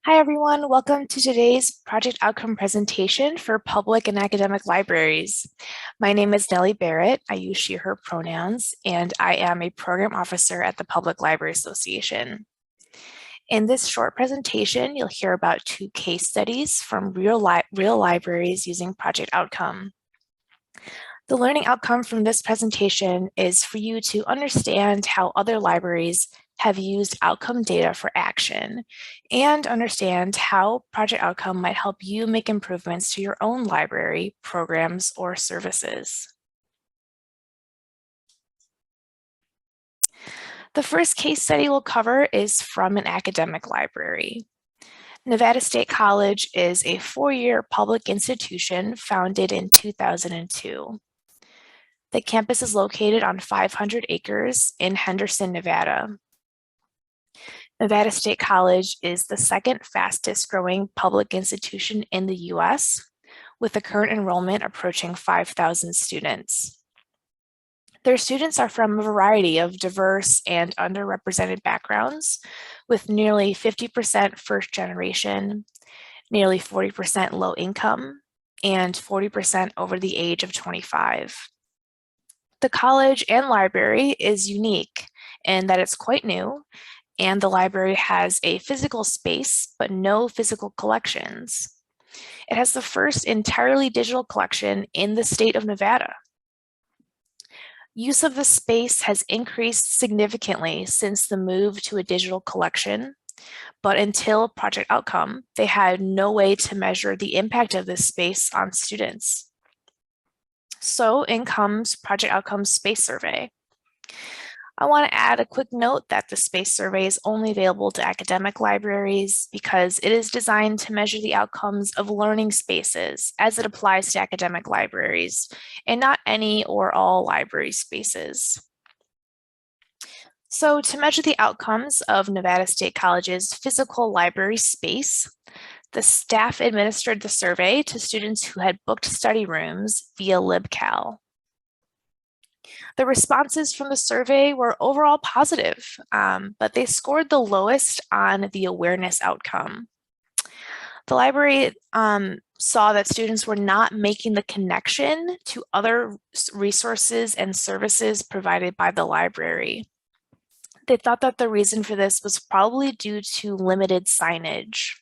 Hi, everyone. Welcome to today's project outcome presentation for public and academic libraries. My name is Nellie Barrett. I use she, her pronouns, and I am a program officer at the Public Library Association. In this short presentation, you'll hear about two case studies from real libraries using project outcome. The learning outcome from this presentation is for you to understand how other libraries have used outcome data for action and understand how project outcome might help you make improvements to your own library, programs, or services. The first case study we'll cover is from an academic library. Nevada State College is a four-year public institution founded in 2002. The campus is located on 500 acres in Henderson, Nevada. Nevada State College is the second fastest growing public institution in the US, with the current enrollment approaching 5,000 students. Their students are from a variety of diverse and underrepresented backgrounds, with nearly 50% first generation, nearly 40% low income, and 40% over the age of 25. The college and library is unique in that it's quite new, and the library has a physical space, but no physical collections. It has the first entirely digital collection in the state of Nevada. Use of the space has increased significantly since the move to a digital collection, but until Project Outcome, they had no way to measure the impact of this space on students. So in comes Project Outcome's space survey. I want to add a quick note that the space survey is only available to academic libraries because it is designed to measure the outcomes of learning spaces as it applies to academic libraries and not any or all library spaces. So to measure the outcomes of Nevada State College's physical library space, the staff administered the survey to students who had booked study rooms via LibCal. The responses from the survey were overall positive, but they scored the lowest on the awareness outcome. The library saw that students were not making the connection to other resources and services provided by the library. They thought that the reason for this was probably due to limited signage.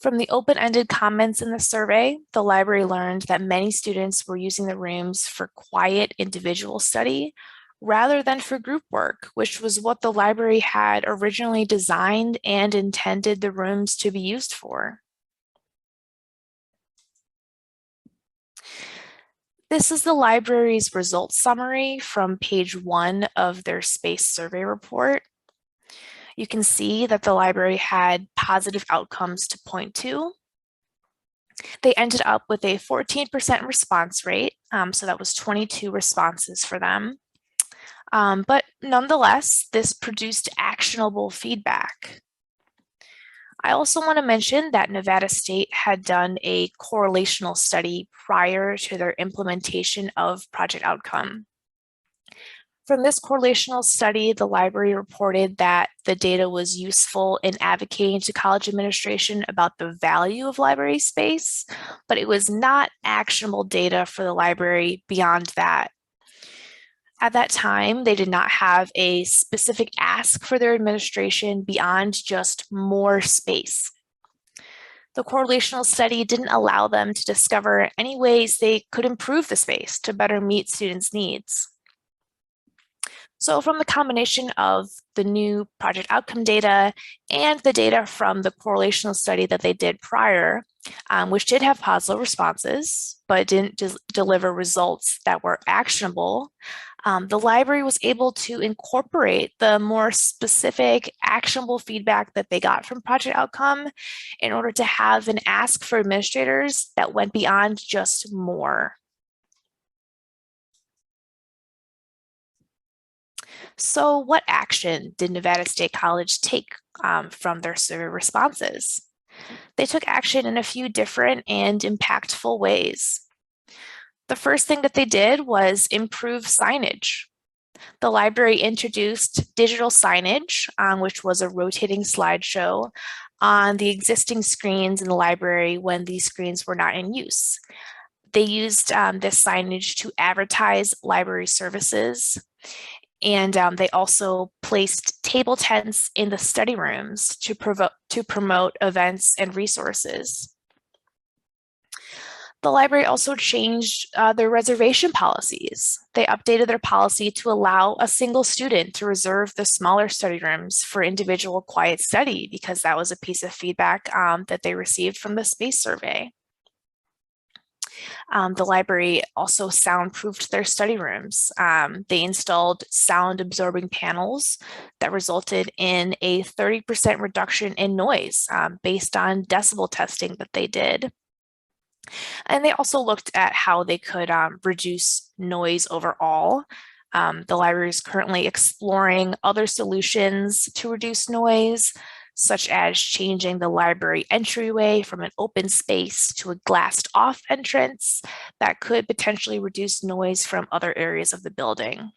From the open-ended comments in the survey, the library learned that many students were using the rooms for quiet individual study rather than for group work, which was what the library had originally designed and intended the rooms to be used for. This is the library's results summary from page 1 of their space survey report. You can see that the library had positive outcomes to point to. They ended up with a 14% response rate, so that was 22 responses for them. But nonetheless, this produced actionable feedback. I also want to mention that Nevada State had done a correlational study prior to their implementation of Project Outcome. From this correlational study, the library reported that the data was useful in advocating to college administration about the value of library space, but it was not actionable data for the library beyond that. At that time, they did not have a specific ask for their administration beyond just more space. The correlational study didn't allow them to discover any ways they could improve the space to better meet students' needs. So from the combination of the new project outcome data and the data from the correlational study that they did prior, which did have positive responses, but didn't deliver results that were actionable, the library was able to incorporate the more specific, actionable feedback that they got from Project Outcome in order to have an ask for administrators that went beyond just more. So what action did Nevada State College take from their survey responses? They took action in a few different and impactful ways. The first thing that they did was improve signage. The library introduced digital signage, which was a rotating slideshow on the existing screens in the library when these screens were not in use. They used this signage to advertise library services, and they also placed table tents in the study rooms to promote events and resources. The library also changed their reservation policies. They updated their policy to allow a single student to reserve the smaller study rooms for individual quiet study, because that was a piece of feedback that they received from the space survey. The library also soundproofed their study rooms. They installed sound absorbing panels that resulted in a 30% reduction in noise based on decibel testing that they did. And they also looked at how they could reduce noise overall. The library is currently exploring other solutions to reduce noise, such as changing the library entryway from an open space to a glassed off entrance that could potentially reduce noise from other areas of the building.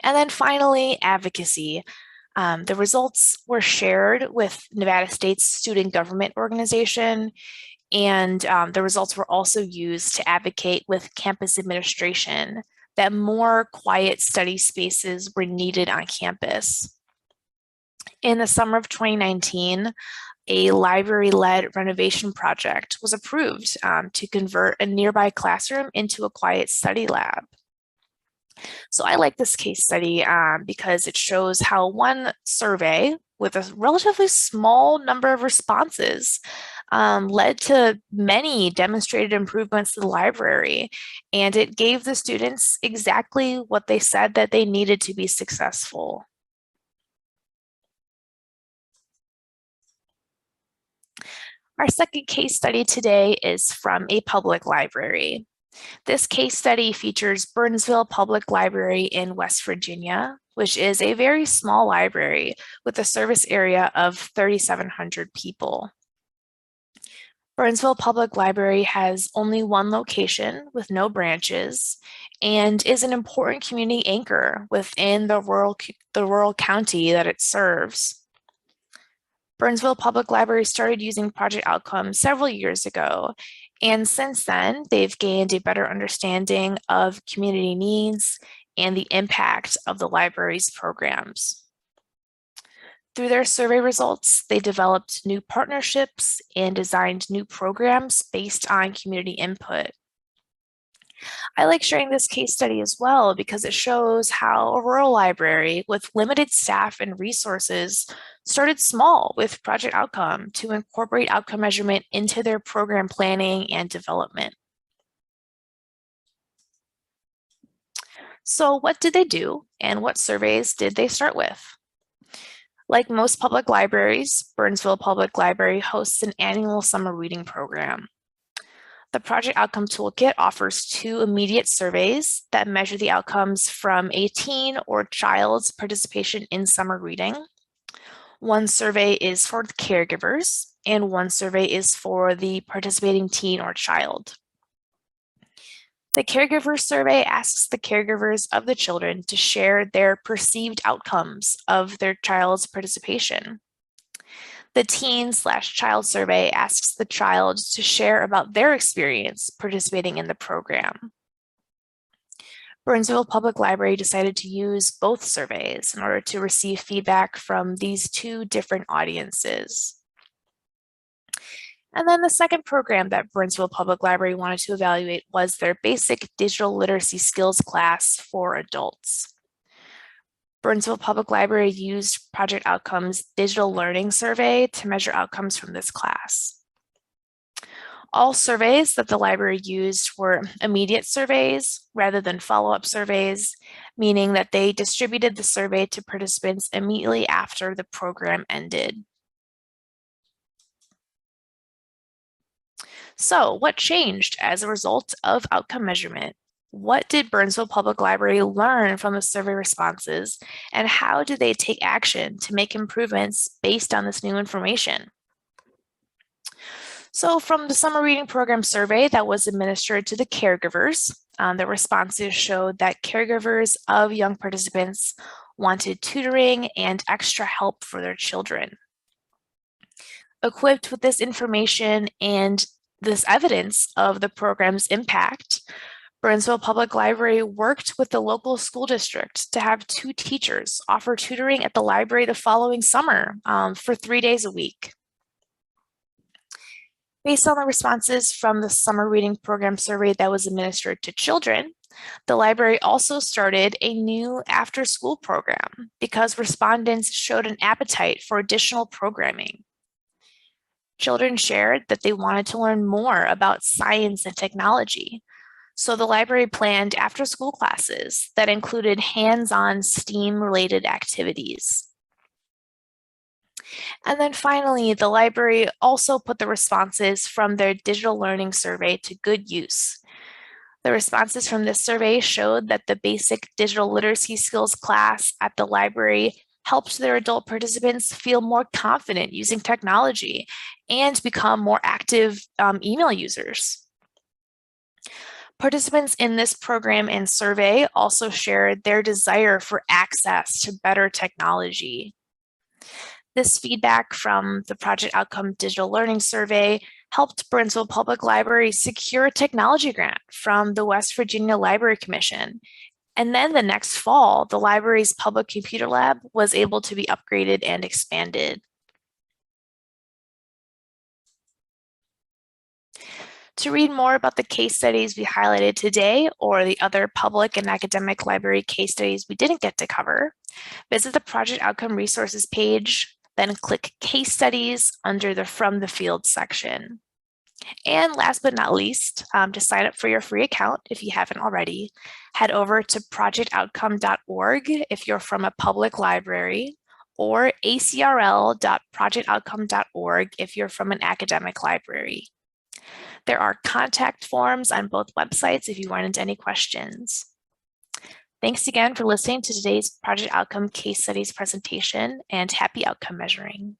And then finally, advocacy. The results were shared with Nevada State's student government organization, and the results were also used to advocate with campus administration that more quiet study spaces were needed on campus. In the summer of 2019, a library-led renovation project was approved to convert a nearby classroom into a quiet study lab. So I like this case study because it shows how one survey with a relatively small number of responses led to many demonstrated improvements to the library, and it gave the students exactly what they said that they needed to be successful. Our second case study today is from a public library. This case study features Burnsville Public Library in West Virginia, which is a very small library with a service area of 3,700 people. Burnsville Public Library has only one location with no branches and is an important community anchor within the rural county that it serves. Burnsville Public Library started using Project Outcomes several years ago, and since then, they've gained a better understanding of community needs and the impact of the library's programs. Through their survey results, they developed new partnerships and designed new programs based on community input. I like sharing this case study as well because it shows how a rural library with limited staff and resources started small with Project Outcome to incorporate outcome measurement into their program planning and development. So what did they do, and what surveys did they start with? Like most public libraries, Burnsville Public Library hosts an annual summer reading program. The Project Outcome Toolkit offers 2 immediate surveys that measure the outcomes from a teen or child's participation in summer reading. One survey is for the caregivers, and one survey is for the participating teen or child. The caregiver survey asks the caregivers of the children to share their perceived outcomes of their child's participation. The teen/child survey asks the child to share about their experience participating in the program. Burnsville Public Library decided to use both surveys in order to receive feedback from these 2 different audiences. And then the second program that Burnsville Public Library wanted to evaluate was their basic digital literacy skills class for adults. Burnsville Public Library used Project Outcomes Digital Learning Survey to measure outcomes from this class. All surveys that the library used were immediate surveys rather than follow-up surveys, meaning that they distributed the survey to participants immediately after the program ended. So, what changed as a result of outcome measurement? What did Burnsville Public Library learn from the survey responses, and how did they take action to make improvements based on this new information? So from the summer reading program survey that was administered to the caregivers, the responses showed that caregivers of young participants wanted tutoring and extra help for their children. Equipped with this information and this evidence of the program's impact, Burnsville Public Library worked with the local school district to have 2 teachers offer tutoring at the library the following summer for 3 days a week. Based on the responses from the summer reading program survey that was administered to children, the library also started a new after-school program because respondents showed an appetite for additional programming. Children shared that they wanted to learn more about science and technology, so the library planned after-school classes that included hands-on STEAM-related activities. And then finally, the library also put the responses from their digital learning survey to good use. The responses from this survey showed that the basic digital literacy skills class at the library helped their adult participants feel more confident using technology and become more active email users. Participants in this program and survey also shared their desire for access to better technology. This feedback from the Project Outcome Digital Learning Survey helped Burnsville Public Library secure a technology grant from the West Virginia Library Commission. And then the next fall, the library's public computer lab was able to be upgraded and expanded. To read more about the case studies we highlighted today or the other public and academic library case studies we didn't get to cover, visit the Project Outcome Resources page, then click Case Studies under the From the Field section. And last but not least, to sign up for your free account, if you haven't already, head over to projectoutcome.org if you're from a public library, or acrl.projectoutcome.org if you're from an academic library. There are contact forms on both websites if you run into any questions. Thanks again for listening to today's Project Outcome Case Studies presentation, and happy outcome measuring.